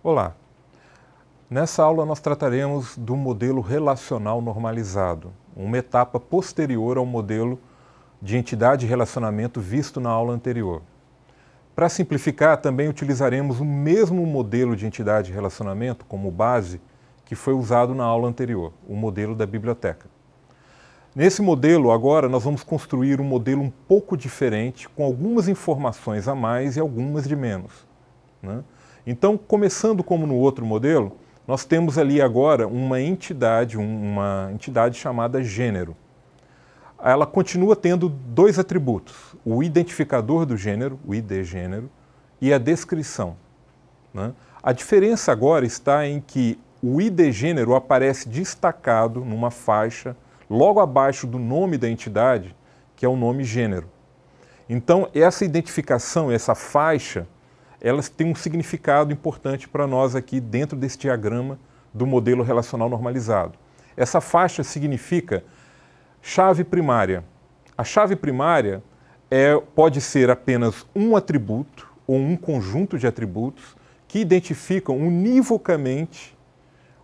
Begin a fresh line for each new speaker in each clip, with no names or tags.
Olá! Nessa aula nós trataremos do modelo relacional normalizado, uma etapa posterior ao modelo de entidade e relacionamento visto na aula anterior. Para simplificar, também utilizaremos o mesmo modelo de entidade e relacionamento como base que foi usado na aula anterior, o modelo da biblioteca. Nesse modelo, agora, nós vamos construir um modelo um pouco diferente, com algumas informações a mais e algumas de menos, né? Então, começando como no outro modelo, nós temos ali agora uma entidade chamada gênero. Ela continua tendo dois atributos, o identificador do gênero, o ID gênero, e a descrição, né? A diferença agora está em que o ID gênero aparece destacado numa faixa logo abaixo do nome da entidade, que é o nome gênero. Então, essa identificação, essa faixa, elas têm um significado importante para nós aqui dentro desse diagrama do modelo relacional normalizado. Essa faixa significa chave primária. A chave primária pode ser apenas um atributo ou um conjunto de atributos que identificam univocamente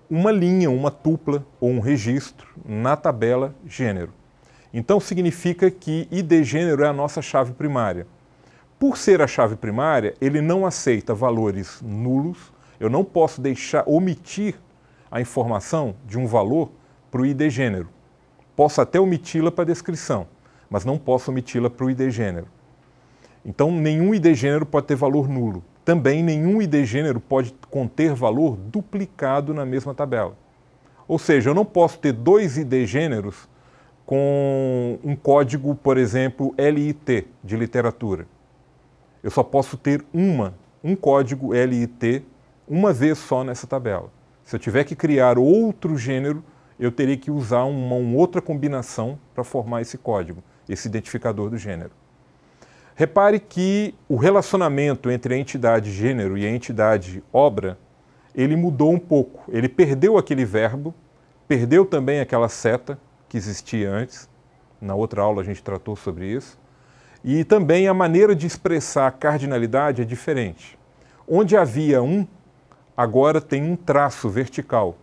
uma linha, uma tupla ou um registro na tabela gênero. Então significa que ID gênero é a nossa chave primária. Por ser a chave primária, ele não aceita valores nulos. Eu não posso omitir a informação de um valor para o ID gênero. Posso até omiti-la para a descrição, mas não posso omiti-la para o ID gênero. Então, nenhum ID gênero pode ter valor nulo. Também nenhum ID gênero pode conter valor duplicado na mesma tabela. Ou seja, eu não posso ter dois ID gêneros com um código, por exemplo, LIT, de literatura. Eu só posso ter um código LIT uma vez só nessa tabela. Se eu tiver que criar outro gênero, eu teria que usar uma outra combinação para formar esse código, esse identificador do gênero. Repare que o relacionamento entre a entidade gênero e a entidade obra, ele mudou um pouco. Ele perdeu aquele verbo, perdeu também aquela seta que existia antes. Na outra aula a gente tratou sobre isso. E também a maneira de expressar a cardinalidade é diferente. Onde havia um, agora tem um traço vertical.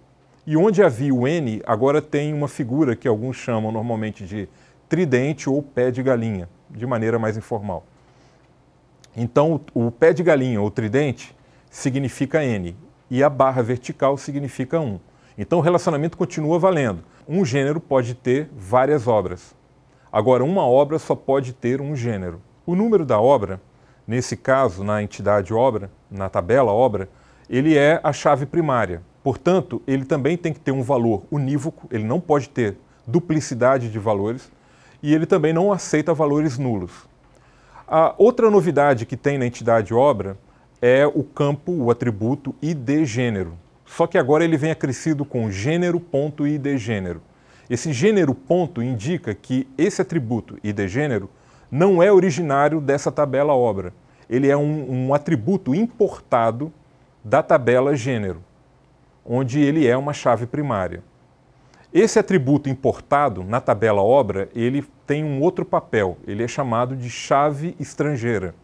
E onde havia o N, agora tem uma figura que alguns chamam normalmente de tridente ou pé de galinha, de maneira mais informal. Então, o pé de galinha ou tridente significa N e a barra vertical significa 1. Então, o relacionamento continua valendo. Um gênero pode ter várias obras. Agora, uma obra só pode ter um gênero. O número da obra, nesse caso, na entidade obra, na tabela obra, ele é a chave primária. Portanto, ele também tem que ter um valor unívoco, ele não pode ter duplicidade de valores e ele também não aceita valores nulos. A outra novidade que tem na entidade obra é o campo, o atributo ID gênero. Só que agora ele vem acrescido com gênero.id gênero. Esse gênero ponto indica que esse atributo ID gênero não é originário dessa tabela obra. Ele é um atributo importado da tabela gênero, onde ele é uma chave primária. Esse atributo importado na tabela obra, ele tem um outro papel, ele é chamado de chave estrangeira.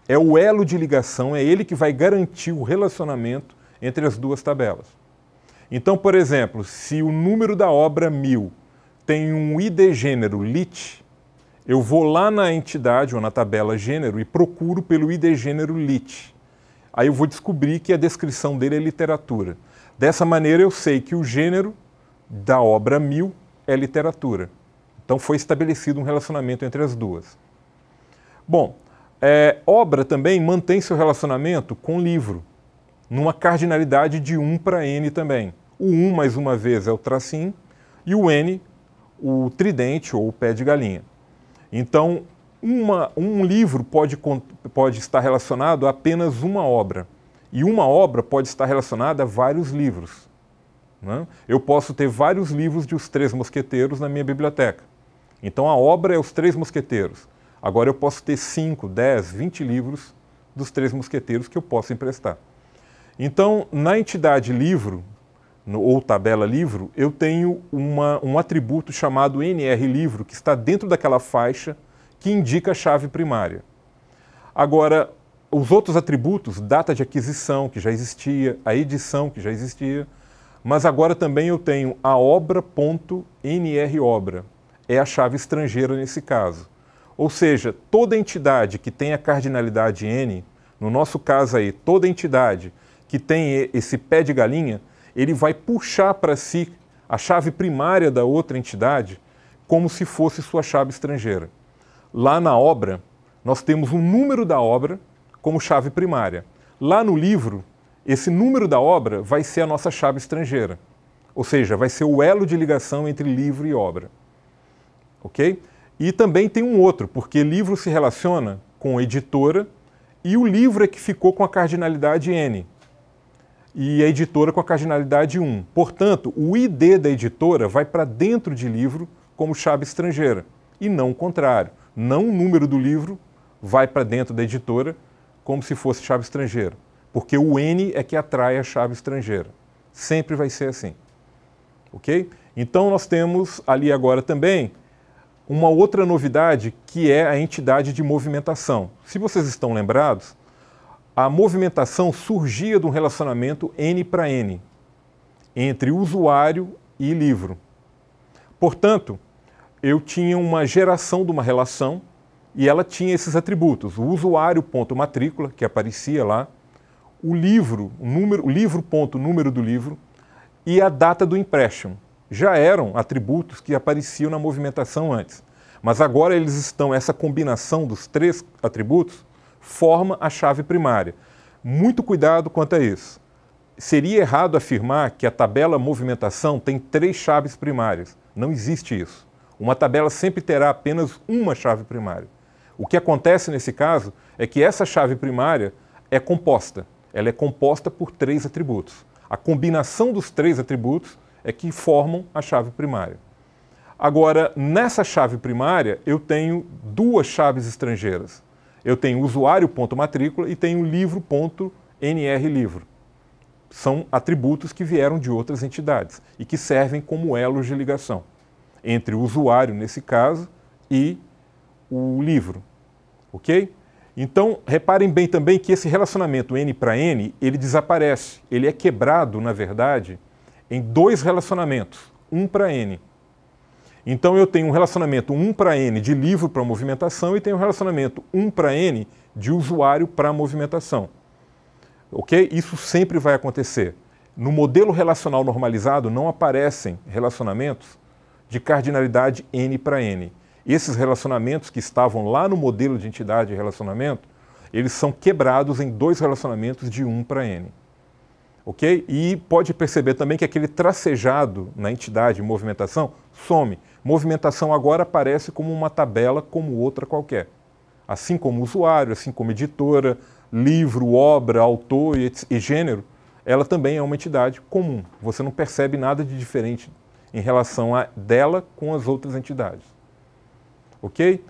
É o elo de ligação, é ele que vai garantir o relacionamento entre as duas tabelas. Então, por exemplo, se o número da obra 1000 tem um ID gênero lit, eu vou lá na entidade ou na tabela gênero e procuro pelo ID gênero lit. Aí eu vou descobrir que a descrição dele é literatura. Dessa maneira eu sei que o gênero da obra 1000 é literatura. Então foi estabelecido um relacionamento entre as duas. Bom, obra também mantém seu relacionamento com livro, numa cardinalidade de 1 para N também. O 1 mais uma vez é o tracinho e o N, o tridente ou o pé de galinha. Então, um livro pode estar relacionado a apenas uma obra. E uma obra pode estar relacionada a vários livros, né? Eu posso ter vários livros de Os Três Mosqueteiros na minha biblioteca. Então a obra é Os Três Mosqueteiros. Agora eu posso ter 5, 10, 20 livros dos Três Mosqueteiros que eu posso emprestar. Então, na entidade livro, ou tabela livro, eu tenho um atributo chamado NR livro, que está dentro daquela faixa que indica a chave primária. Agora, os outros atributos, data de aquisição, que já existia, a edição, que já existia, mas agora também eu tenho a obra.nrobra, é a chave estrangeira nesse caso. Ou seja, toda entidade que tem a cardinalidade N, no nosso caso aí, toda entidade que tem esse pé de galinha, ele vai puxar para si a chave primária da outra entidade como se fosse sua chave estrangeira. Lá na obra, nós temos o número da obra como chave primária. Lá no livro, esse número da obra vai ser a nossa chave estrangeira. Ou seja, vai ser o elo de ligação entre livro e obra. Ok? E também tem um outro, porque livro se relaciona com editora e o livro é que ficou com a cardinalidade N. E a editora com a cardinalidade 1. Portanto, o ID da editora vai para dentro de livro como chave estrangeira. E não o contrário. Não o número do livro vai para dentro da editora como se fosse chave estrangeira. Porque o N é que atrai a chave estrangeira. Sempre vai ser assim. Ok? Então nós temos ali agora também uma outra novidade que é a entidade de movimentação. Se vocês estão lembrados, a movimentação surgia de um relacionamento N para N, entre usuário e livro. Portanto, eu tinha uma geração de uma relação e ela tinha esses atributos, o usuário ponto matrícula, que aparecia lá, o livro, o livro ponto número do livro e a data do empréstimo. Já eram atributos que apareciam na movimentação antes. Mas agora eles estão, essa combinação dos três atributos forma a chave primária. Muito cuidado quanto a isso. Seria errado afirmar que a tabela movimentação tem três chaves primárias. Não existe isso. Uma tabela sempre terá apenas uma chave primária. O que acontece nesse caso é que essa chave primária é composta. Ela é composta por três atributos. A combinação dos três atributos é que formam a chave primária. Agora, nessa chave primária, eu tenho duas chaves estrangeiras. Eu tenho usuário.matrícula e tenho livro.nrlivro. São atributos que vieram de outras entidades e que servem como elos de ligação entre o usuário, nesse caso, e o livro. Ok? Então, reparem bem também que esse relacionamento N para N, ele desaparece. Ele é quebrado, na verdade, em dois relacionamentos, 1 para N. Então eu tenho um relacionamento 1 para N de livro para movimentação e tenho um relacionamento 1 para N de usuário para movimentação. Ok? Isso sempre vai acontecer. No modelo relacional normalizado não aparecem relacionamentos de cardinalidade N para N. Esses relacionamentos que estavam lá no modelo de entidade de relacionamento, eles são quebrados em dois relacionamentos de 1 para N. Ok? E pode perceber também que aquele tracejado na entidade de movimentação some. Movimentação agora aparece como uma tabela como outra qualquer. Assim como usuário, assim como editora, livro, obra, autor e gênero, ela também é uma entidade comum. Você não percebe nada de diferente em relação a dela com as outras entidades. Ok?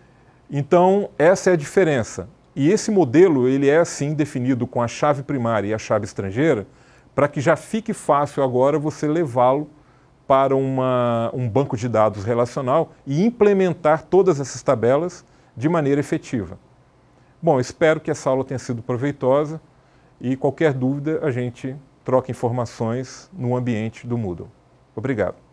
Então, essa é a diferença. E esse modelo, ele é assim definido com a chave primária e a chave estrangeira, para que já fique fácil agora você levá-lo para um banco de dados relacional e implementar todas essas tabelas de maneira efetiva. Bom, espero que essa aula tenha sido proveitosa e qualquer dúvida a gente troca informações no ambiente do Moodle. Obrigado.